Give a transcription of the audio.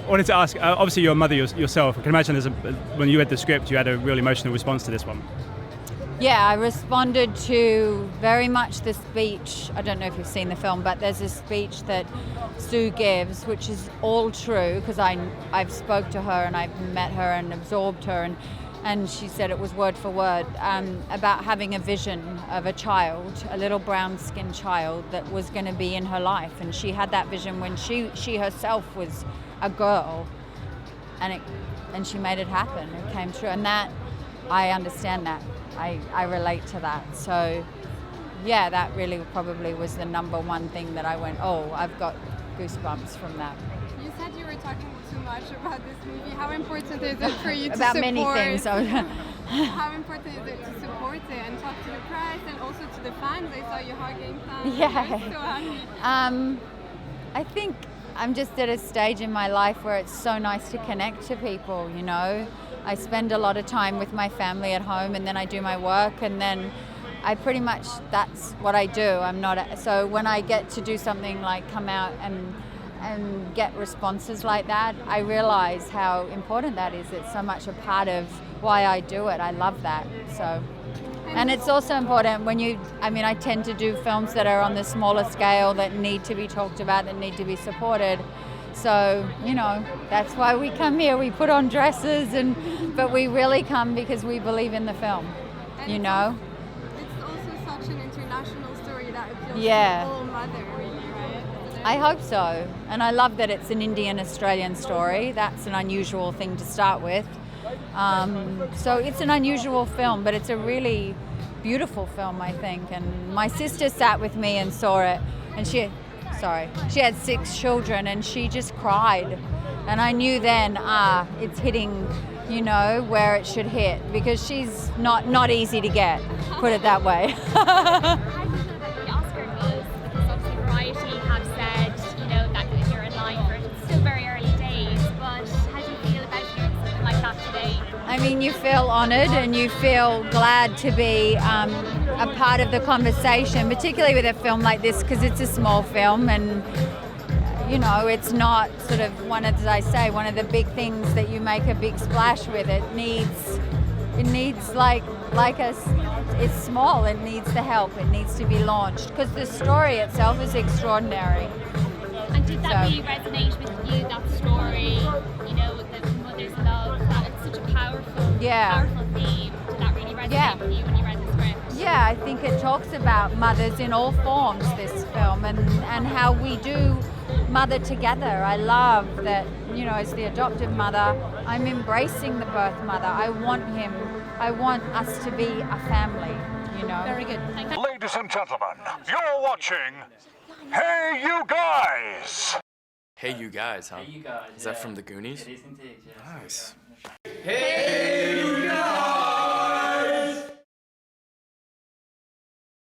I wanted to ask, obviously you're a mother yourself. I can imagine when you read the script, you had a real emotional response to this one. Yeah, I responded to very much the speech. I don't know if you've seen the film, but there's a speech that Sue gives, which is all true, because I've spoke to her and I've met her and absorbed her, and she said it was word for word, about having a vision of a child, a little brown-skinned child that was going to be in her life. And she had that vision when she herself was a girl, and she made it happen. It came true, and that, I understand that. I relate to that. So, yeah, that really probably was the number one thing that I went, oh, I've got goosebumps from that. You said you were talking too much about this movie. How important is it for you to about support? many things. How important is it to support it and talk to the press and also to the fans? I saw you hugging fans. Yeah. You were so happy. I think I'm just at a stage in my life where it's so nice to connect to people, you know. I spend a lot of time with my family at home, and then I do my work, and then I pretty much, that's what I do. So when I get to do something like come out and get responses like that, I realize how important that is. It's so much a part of why I do it. I love that. So, and it's also important when I tend to do films that are on the smaller scale that need to be talked about, that need to be supported. So, you know, that's why we come here. We put on dresses, but we really come because we believe in the film, And you know? It's also such an international story that appeals Yeah. to all mother, really, right? I hope so. And I love that it's an Indian-Australian story. That's an unusual thing to start with. So it's an unusual film, but it's a really beautiful film, I think. And my sister sat with me and saw it, and she had 6 children, and she just cried. And I knew then, it's hitting, you know, where it should hit, because she's not easy to get, put it that way. How do you feel about the Oscar buzz? Because obviously Variety have said, you know, that you're in line for it. It's still very early days, but how do you feel about hearing something like that today? I mean, you feel honoured and you feel glad to be a part of the conversation, particularly with a film like this, because it's a small film and, you know, it's not sort of one of the big things that you make a big splash with. It needs it's small, it needs the help, it needs to be launched, because the story itself is extraordinary. And did that really resonate with you, that story, you know, the mother's love, that it's such a powerful theme? Did that really resonate with you when you read the script? Yeah, I think it talks about mothers in all forms, this film, and how we do mother together. I love that, you know, as the adoptive mother, I'm embracing the birth mother. I want us to be a family, you know. Very good. Thank you. Ladies and gentlemen, you're watching Hey You Guys! Hey You Guys, huh? Hey, you guys. Is that from the Goonies? It is indeed, yes. Nice.